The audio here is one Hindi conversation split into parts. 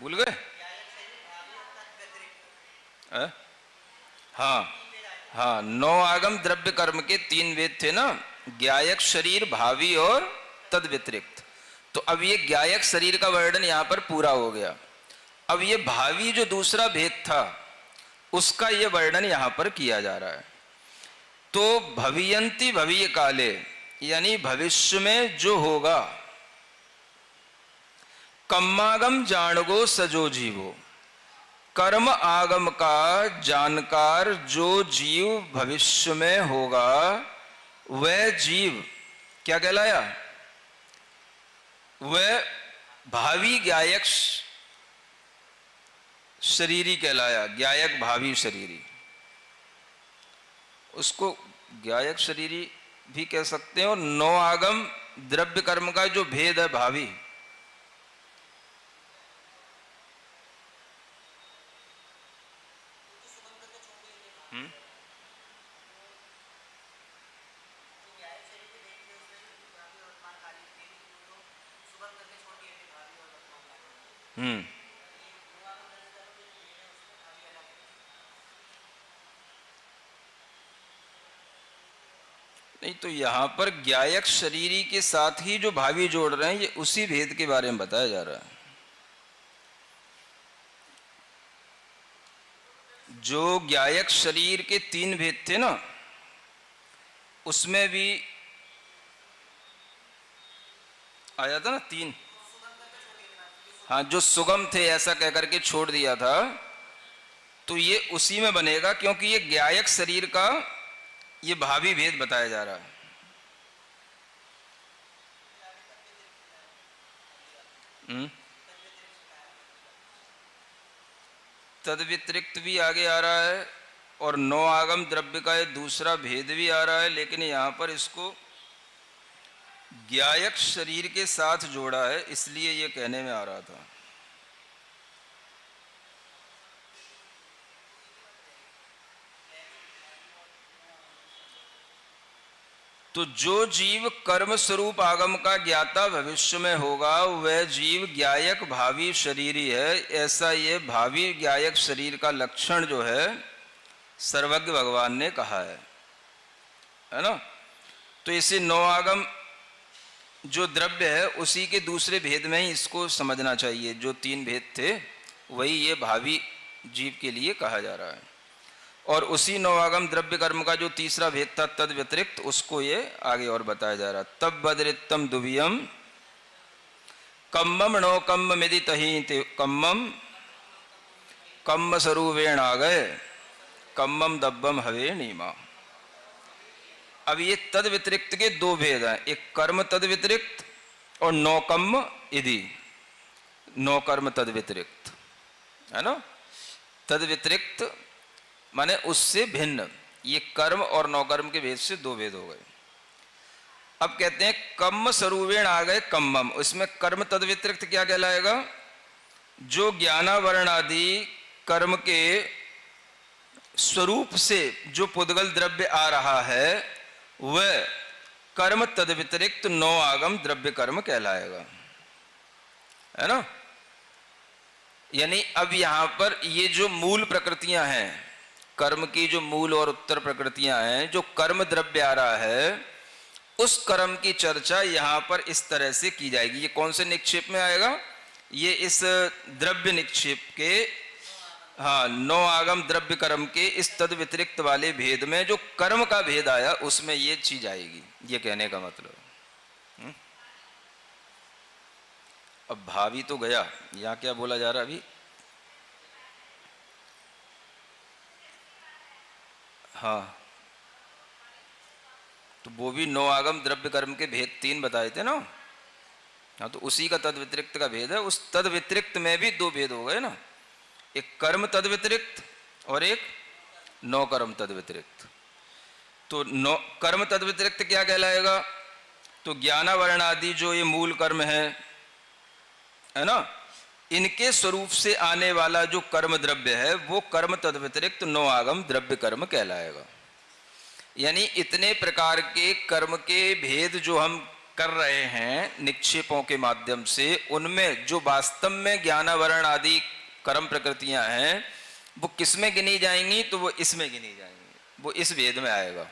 भूल गए? हाँ हाँ, 9 आगम द्रव्य कर्म के 3 वेद थे ना, ज्ञायक शरीर, भावी और तद व्यतिरिक्त। तो अब ये ज्ञायक शरीर का वर्णन यहां पर पूरा हो गया। अब ये भावी जो दूसरा भेद था उसका ये वर्णन यहां पर किया जा रहा है। तो भवियंती भविय काले, यानी भविष्य में जो होगा, कम्मागम जाणगो सजो जीवो, कर्म आगम का जानकार जो जीव भविष्य में होगा वह जीव क्या कहलाया? वह भावी ज्ञायक शरीरी कहलाया, ज्ञायक भावी शरीरी। उसको ज्ञायक शरीरी भी कह सकते हैं। और 9 आगम द्रव्य कर्म का जो भेद है भावी, नहीं तो यहां पर ज्ञायक शरीरी के साथ ही जो भावी जोड़ रहे हैं ये उसी भेद के बारे में बताया जा रहा है। जो ज्ञायक शरीर के 3 भेद थे ना, उसमें भी आया था ना 3। हाँ, जो सुगम थे ऐसा कहकर के छोड़ दिया था, तो ये उसी में बनेगा, क्योंकि ये ज्ञायक शरीर का ये भावी भेद बताया जा रहा है। तद व्यतिरिक्त भी आगे आ रहा है और 9 आगम द्रव्य का ये दूसरा भेद भी आ रहा है, लेकिन यहां पर इसको ज्ञायक शरीर के साथ जोड़ा है, इसलिए ये कहने में आ रहा था। तो जो जीव कर्म स्वरूप आगम का ज्ञाता भविष्य में होगा वह जीव ज्ञायक भावी शरीरी है, ऐसा ये भावी ज्ञायक शरीर का लक्षण जो है सर्वज्ञ भगवान ने कहा है ना। तो इसे 9 आगम जो द्रव्य है उसी के दूसरे भेद में ही इसको समझना चाहिए। जो 3 भेद थे वही ये भावी जीव के लिए कहा जा रहा है, और उसी 9 आगम द्रव्य कर्म का जो तीसरा भेद था तद व्यतिरिक्त, उसको ये आगे और बताया जा रहा। तब बदरितम दुवियम कम्मम नो कम्म मिदि तही कम्मम कम्म स्वरूपेण आ गए कम्मम दब्बम हवे नीमा। अब ये तद व्यतिरिक्त के 2 भेद हैं, एक कर्म तद व्यतिरिक्त और 9 कम्म इधि, 9 कर्म तद व्यतिरिक्त, है ना। तद व्यतिरिक्त माने उससे भिन्न, ये कर्म और 9 कर्म के भेद से 2 भेद हो गए। अब कहते हैं कम्म स्वरूपेण आ गए कम्मम, इसमें कर्म तद व्यतिरिक्त क्या कहलाएगा? जो ज्ञानावरण आदि कर्म के स्वरूप से जो पुद्गल द्रव्य आ रहा है वह कर्म तद व्यतिरिक्त 9 आगम द्रव्य कर्म कहलाएगा, है ना। यानी अब यहां पर ये जो मूल प्रकृतियां हैं, कर्म की जो मूल और उत्तर प्रकृतियां हैं, जो कर्म द्रव्य आ रहा है उस कर्म की चर्चा यहां पर इस तरह से की जाएगी। ये कौन से निक्षेप में आएगा? ये इस द्रव्य निक्षेप के, हाँ, 9 आगम द्रव्य कर्म के इस तद व्यतिरिक्त वाले भेद में जो कर्म का भेद आया उसमें ये चीज आएगी, ये कहने का मतलब। अब भावी तो गया, यहां क्या बोला जा रहा अभी? हाँ, तो वो भी 9 आगम द्रव्य कर्म के भेद 3 बताए थे ना। हाँ, तो उसी का तद व्यतिरिक्त का भेद है। उस तद व्यतिरिक्त में भी 2 भेद हो गए ना, एक कर्म तद व्यतिरिक्त और एक 9 कर्म तद व्यतिरिक्त। तो 9 कर्म तद व्यतिरिक्त क्या कहलाएगा? तो ज्ञानावरण आदि जो ये मूल कर्म है ना, इनके स्वरूप से आने वाला जो कर्म द्रव्य है वो कर्म तद व्यतिरिक्त 9 आगम द्रव्य कर्म कहलाएगा। यानी इतने प्रकार के कर्म के भेद जो हम कर रहे हैं निक्षेपों के माध्यम से, उनमें जो वास्तव में ज्ञानावरण आदि कर्म प्रकृतियां हैं वो किस में गिनी जाएंगी? तो वो इसमें गिनी जाएंगी, वो इस वेद में आएगा।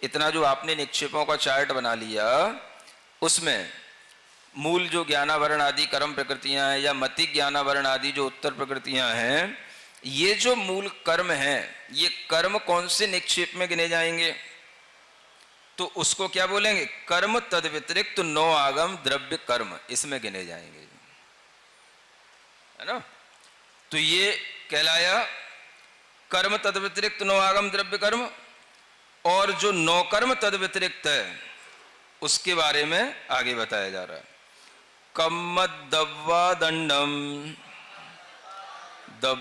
इतना जो आपने निक्षेपों का चार्ट बना लिया, उसमें मूल जो ज्ञानावरण आदि कर्म प्रकृतियां हैं या मति ज्ञानावरण आदि जो उत्तर प्रकृतियां हैं, ये जो मूल कर्म हैं, ये कर्म कौन से निक्षेप में गिने जाएंगे? तो उसको क्या बोलेंगे? कर्म तद व्यतिरिक्त नो आगम द्रव्य कर्म, इसमें गिने जाएंगे, है ना। तो ये कहलाया कर्म तद व्यतिरिक्त नो आगम द्रव्य कर्म। और जो नौ कर्म तद व्यतिरिक्त है उसके बारे में आगे बताया जा रहा है। कम्मद दव्वा दंडम दव्वा